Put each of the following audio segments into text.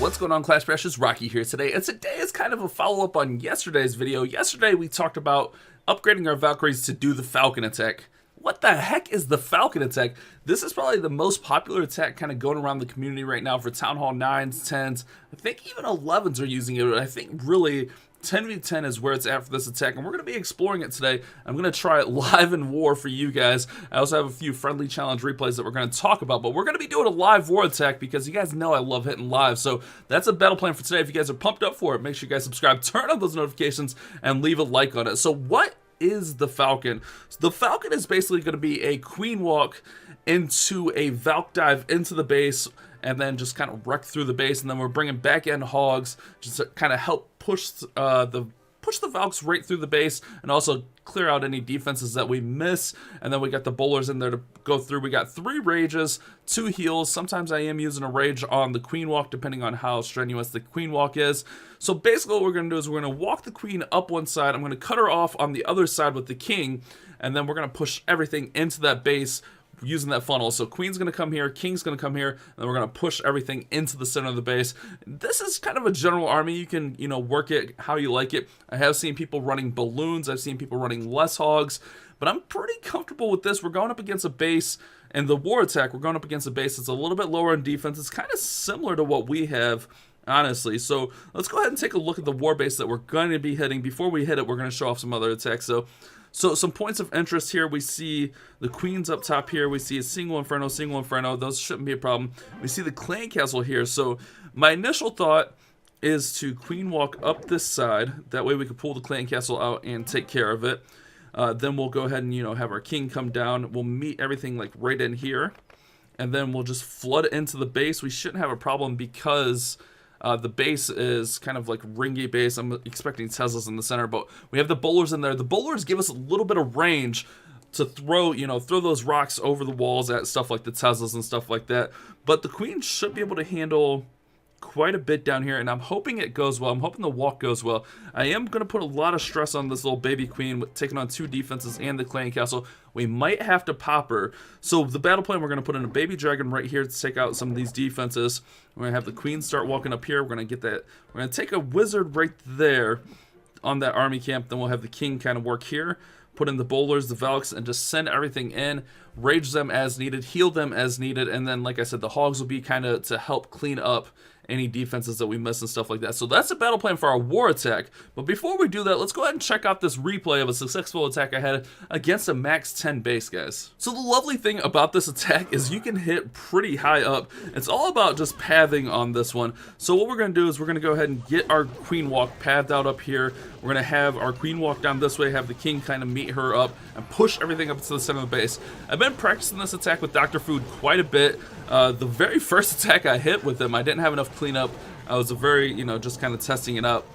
What's going on, Clash Crashers? Rocky here today, and today is kind of a follow-up on yesterday's video. Yesterday we talked about upgrading our Valkyries to do the Falcon attack. What the heck is the Falcon attack? This is probably the most popular attack kind of going around the community right now for Town Hall 9s, 10s. I think even 11s are using it, but I think really 10v10 is where it's at for this attack, and we're going to be exploring it today. I'm going to try it live in war for you guys. I also have a few friendly challenge replays that we're going to talk about, but we're going to be doing a live war attack because you guys know I love hitting live. So that's a battle plan for today. If you guys are pumped up for it, make sure you guys subscribe, turn on those notifications, and leave a like on it. So what is the Falcon? So the Falcon is basically going to be a queen walk into a Valk dive into the base, and then just kind of wreck through the base, and then we're bringing back in hogs just to kind of help push the Valks right through the base, and also clear out any defenses that we miss. And then we got the bowlers in there to go through. We got 3 rages, 2 heals. Sometimes I am using a rage on the queen walk depending on how strenuous the queen walk is. So basically what we're going to do is we're going to walk the queen up one side. I'm going to cut her off on the other side with the king, and then we're going to push everything into that base using that funnel. So queen's going to come here, king's going to come here, and then we're going to push everything into the center of the base. This is kind of a general army. You can, work it how you like it. I have seen people running balloons. I've seen people running less hogs, but I'm pretty comfortable with this. We're going up against a base, and the war attack, we're going up against a base that's a little bit lower in defense. It's kind of similar to what we have, honestly. So let's go ahead and take a look at the war base that we're going to be hitting. Before we hit it, we're going to show off some other attacks. So some points of interest here. We see the queens up top here. We see a single inferno, single inferno. Those shouldn't be a problem. We see the clan castle here. So my initial thought is to queen walk up this side. That way we can pull the clan castle out and take care of it. Then we'll go ahead and, have our king come down. We'll meet everything like right in here. And then we'll just flood into the base. We shouldn't have a problem because the base is kind of like ringy base. I'm expecting Teslas in the center, but we have the bowlers in there. The bowlers give us a little bit of range to throw, throw those rocks over the walls at stuff like the Teslas and stuff like that. But the queen should be able to handle quite a bit down here, and I'm hoping it goes well. I'm hoping the walk goes well. I am going to put a lot of stress on this little baby queen with taking on 2 defenses and the clan castle. We might have to pop her. So the battle plan, we're going to put in a baby dragon right here to take out some of these defenses. We're going to have the queen start walking up here. We're going to get that. We're going to take a wizard right there on that army camp. Then we'll have the king kind of work here, put in the bowlers, the Valks, and just send everything in, rage them as needed, heal them as needed, and then, like I said, the hogs will be kind of to help clean up any defenses that we miss and stuff like that. So that's the battle plan for our war attack. But before we do that, let's go ahead and check out this replay of a successful attack I had against a max 10 base, guys. So the lovely thing about this attack is you can hit pretty high up. It's all about just pathing on this one. So what we're going to do is we're going to go ahead and get our queen walk pathed out up here. We're going to have our queen walk down this way, have the king kind of meet her up, and push everything up to the center of the base. I've been practicing this attack with Dr. Food quite a bit. The very first attack I hit with him, I didn't have enough cleanup. I was just kind of testing it out.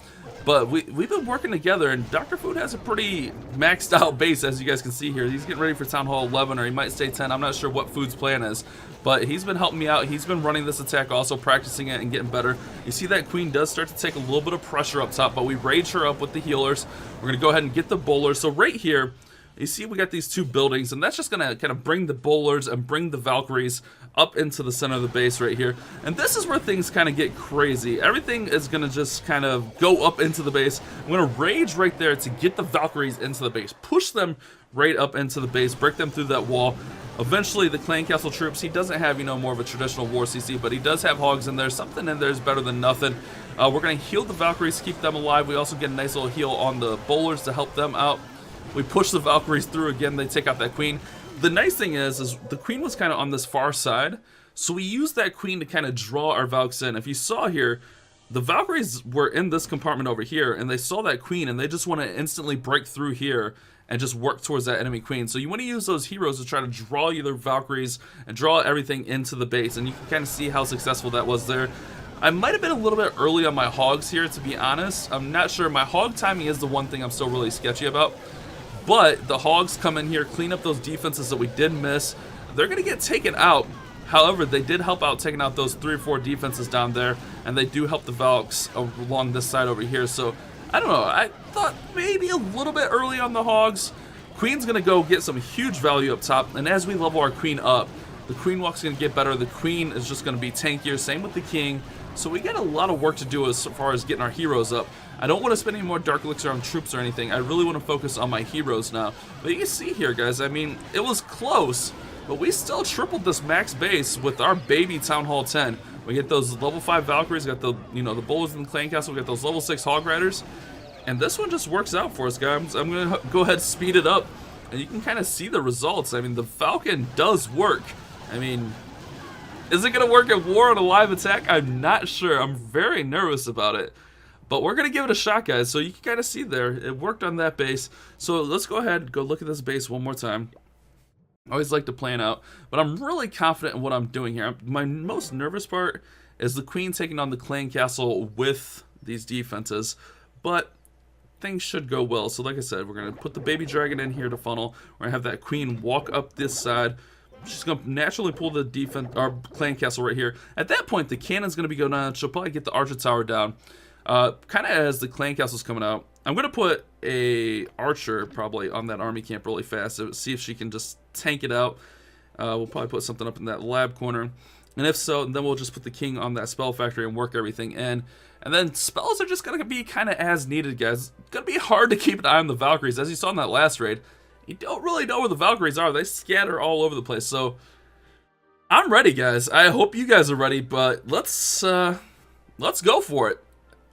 But we've been working together, and Dr. Food has a pretty maxed out base, as you guys can see here. He's getting ready for Town Hall 11, or he might stay 10. I'm not sure what Food's plan is, but he's been helping me out. He's been running this attack, also practicing it and getting better. You see that queen does start to take a little bit of pressure up top, but we rage her up with the healers. We're going to go ahead and get the bowlers. So right here, you see we got these 2 buildings, and that's just going to kind of bring the bowlers and bring the Valkyries up into the center of the base right here. And this is where things kind of get crazy. Everything is going to just kind of go up into the base. I'm going to rage right there to get the Valkyries into the base, push them right up into the base, break them through that wall. Eventually the clan castle troops, he doesn't have, more of a traditional war CC, but he does have hogs in there. Something in there is better than nothing. We're going to heal the Valkyries to keep them alive. We also get a nice little heal on the bowlers to help them out. We push the Valkyries through again. They take out that queen. The nice thing is the queen was kind of on this far side, so we used that queen to kind of draw our Valks in. If you saw here, the Valkyries were in this compartment over here, and they saw that queen, and they just want to instantly break through here and just work towards that enemy queen. So you want to use those heroes to try to draw your Valkyries and draw everything into the base, and you can kind of see how successful that was there. I might have been a little bit early on my hogs here, to be honest. I'm not sure. My hog timing is the one thing I'm still really sketchy about. But the hogs come in here, clean up those defenses that we did miss. They're going to get taken out. However, they did help out taking out those 3 or 4 defenses down there, and they do help the Valks along this side over here. So, I don't know. I thought maybe a little bit early on the hogs. Queen's going to go get some huge value up top, and as we level our queen up, the queen walk's going to get better. The queen is just going to be tankier. Same with the king. So we got a lot of work to do as far as getting our heroes up. I don't want to spend any more Dark Elixir on troops or anything. I really want to focus on my heroes now. But you can see here, guys, I mean, it was close, but we still tripled this max base with our baby Town Hall 10. We get those level 5 Valkyries, got the, you know, the Bulls in the Clan Castle, we got those level 6 Hog Riders. And this one just works out for us, guys. I'm going to go ahead and speed it up, and you can kind of see the results. I mean, the Falcon does work. I mean, is it going to work at war on a live attack? I'm not sure. I'm very nervous about it. But we're going to give it a shot, guys. So you can kind of see there, it worked on that base. So let's go ahead and go look at this base one more time. I always like to plan out, but I'm really confident in what I'm doing here. My most nervous part is the Queen taking on the Clan Castle with these defenses, but things should go well. So like I said, we're going to put the baby dragon in here to funnel. We're going to have that Queen walk up this side. She's going to naturally pull the defense, our Clan Castle right here. At that point, the cannon's going to be going down. She'll probably get the Archer Tower down. Kind of as the Clan Castle's coming out, I'm going to put a Archer probably on that army camp really fast. So see if she can just tank it out. We'll probably put something up in that lab corner. And if so, then we'll just put the King on that Spell Factory and work everything in. And then spells are just going to be kind of as needed, guys. It's going to be hard to keep an eye on the Valkyries. As you saw in that last raid, you don't really know where the Valkyries are. They scatter all over the place. So I'm ready, guys. I hope you guys are ready, but let's go for it.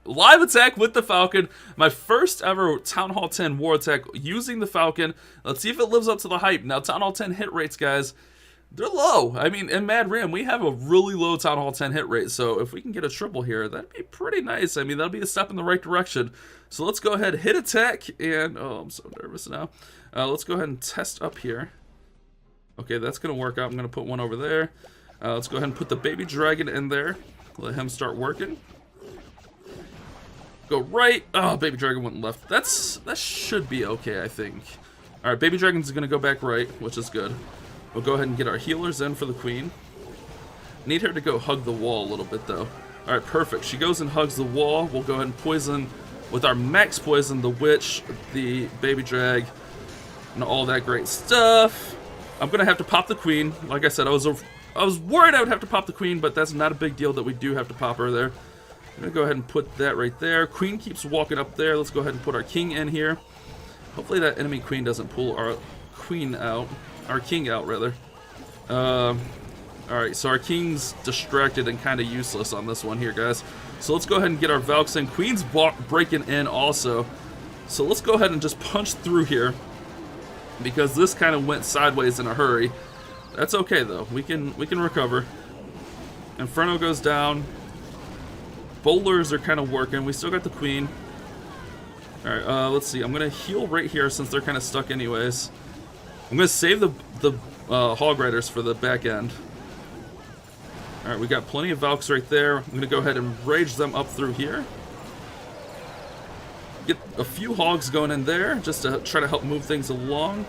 Live attack with the Falcon. My first ever Town Hall 10 war attack using the Falcon. Let's see if it lives up to the hype. Now, Town Hall 10 hit rates, guys, they're low. I mean, in Mad Ram, we have a really low Town Hall 10 hit rate. So if we can get a triple here, that'd be pretty nice. I mean, that'll be a step in the right direction. So let's go ahead, hit attack, and oh, I'm so nervous now. Let's go ahead and test up here. Okay, that's going to work out. I'm going to put one over there. Let's go ahead and put the baby dragon in there. Let him start working. Go right. Oh, baby dragon went left. That should be okay, I think. All right, baby dragon's going to go back right, which is good. We'll go ahead and get our healers in for the Queen. Need her to go hug the wall a little bit, though. All right, perfect. She goes and hugs the wall. We'll go ahead and poison with our max poison the witch, the baby drag, and all that great stuff. I'm going to have to pop the Queen. Like I said, I was worried I would have to pop the Queen, but that's not a big deal that we do have to pop her there. I'm going to go ahead and put that right there. Queen keeps walking up there. Let's go ahead and put our King in here. Hopefully that enemy Queen doesn't pull our Queen out. Our King out, rather. Alright, so our King's distracted and kind of useless on this one here, guys. So let's go ahead and get our Valks in. Queen's breaking in also. So let's go ahead and just punch through here, because this kind of went sideways in a hurry. That's okay, though. We can recover. Inferno goes down. Bowlers are kind of working. We still got the Queen. Alright, let's see. I'm going to heal right here since they're kind of stuck anyways. I'm going to save the Hog Riders for the back end. Alright, we got plenty of Valks right there. I'm going to go ahead and rage them up through here. Get a few Hogs going in there just to try to help move things along.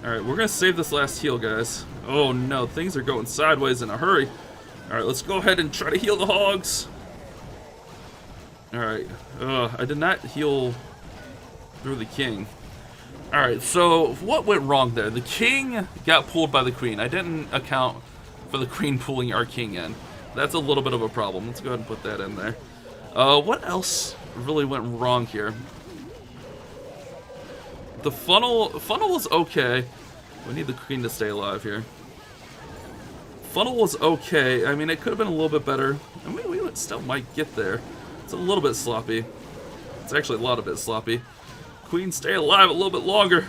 Alright, we're going to save this last heal, guys. Oh no, things are going sideways in a hurry. Alright, let's go ahead and try to heal the Hogs. Alright, I did not heal through the King. Alright, so what went wrong there? The King got pulled by the Queen. I didn't account for the Queen pulling our King in. That's a little bit of a problem. Let's go ahead and put that in there. What else really went wrong here? The funnel was okay. We need the Queen to stay alive here. Funnel was okay. I mean, it could have been a little bit better. I mean, we still might get there. It's a little bit sloppy. It's actually a lot of it sloppy. Queen, stay alive a little bit longer.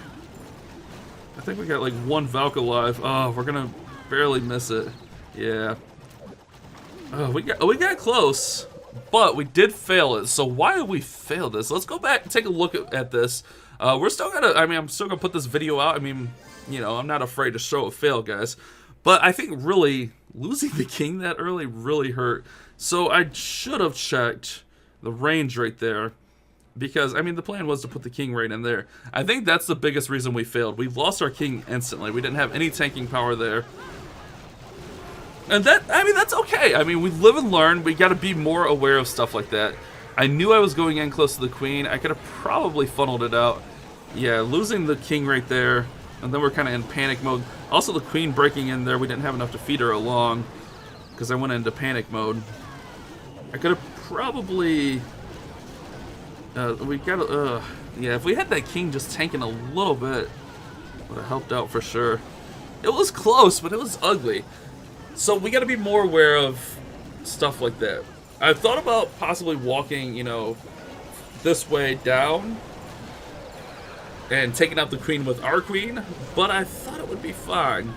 I think we got like one Valk alive. Oh, we're gonna barely miss it. Yeah. Oh, we got close, but we did fail it. So why did we fail this? Let's go back and take a look at this. We're still gonna. I mean, I'm still gonna put this video out. I mean, you know, I'm not afraid to show a fail, guys. But I think really losing the King that early really hurt. So I should have checked the range right there, because I mean the plan was to put the King right in there. I think that's the biggest reason we failed. We lost our King instantly. We didn't have any tanking power there. And that, I mean, that's okay. I mean, we live and learn. We got to be more aware of stuff like that. I knew I was going in close to the Queen. I could have probably funneled it out. Yeah, losing the King right there. And then we're kind of in panic mode. Also, the Queen breaking in there. We didn't have enough to feed her along. because I went into panic mode. I could have probably... we got yeah, if we had that king just tanking a little bit, would have helped out for sure. It was close, but it was ugly. So we got to be more aware of stuff like that. I thought about possibly walking, you know, this way down and taking out the queen with our queen, but I thought it would be fine.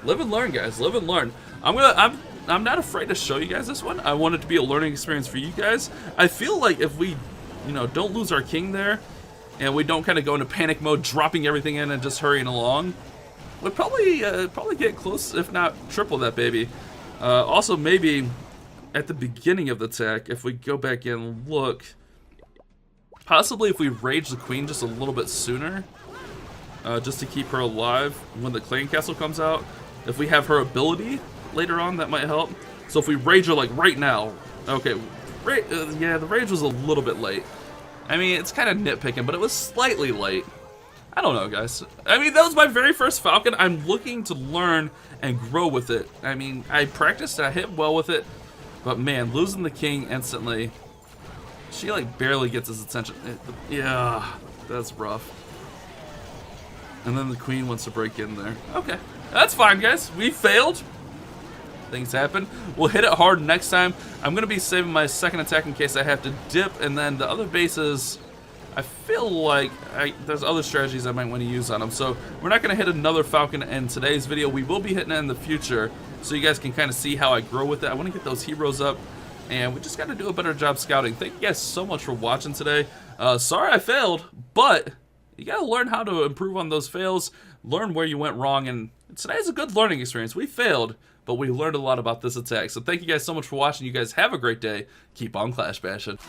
Live and learn, guys. Live and learn. I'm not afraid to show you guys this one. I want it to be a learning experience for you guys. I feel like if we, you know, don't lose our king there, and we don't kind of go into panic mode, dropping everything in and just hurrying along, we'll probably get close, if not triple that baby. Also, maybe at the beginning of the attack, if we go back in and look, possibly if we rage the queen just a little bit sooner, just to keep her alive when the clan castle comes out. If we have her ability later on, that might help. So if we rage her like right now, okay, yeah, the rage was a little bit late. I mean, it's kind of nitpicking, but it was slightly late. I don't know, guys. I mean, that was my very first Falcon. I'm looking to learn and grow with it. I mean, I practiced, I hit well with it, but man, losing the king instantly, she like barely gets his attention. Yeah, that's rough. And then the queen wants to break in there. Okay, that's fine, guys. We failed. Things happen. We'll hit it hard next time. I'm gonna be saving my second attack in case I have to dip, and then the other bases, I feel like there's other strategies I might want to use on them. So we're not gonna hit another Falcon in today's video. We will be hitting it in the future, so you guys can kind of see how I grow with it. I want to get those heroes up, and we just got to do a better job scouting. Thank you guys so much for watching today. Sorry I failed, but you gotta learn how to improve on those fails, learn where you went wrong, and today's a good learning experience. We failed, but we learned a lot about this attack. So thank you guys so much for watching. You guys have a great day. Keep on Clash Bashing.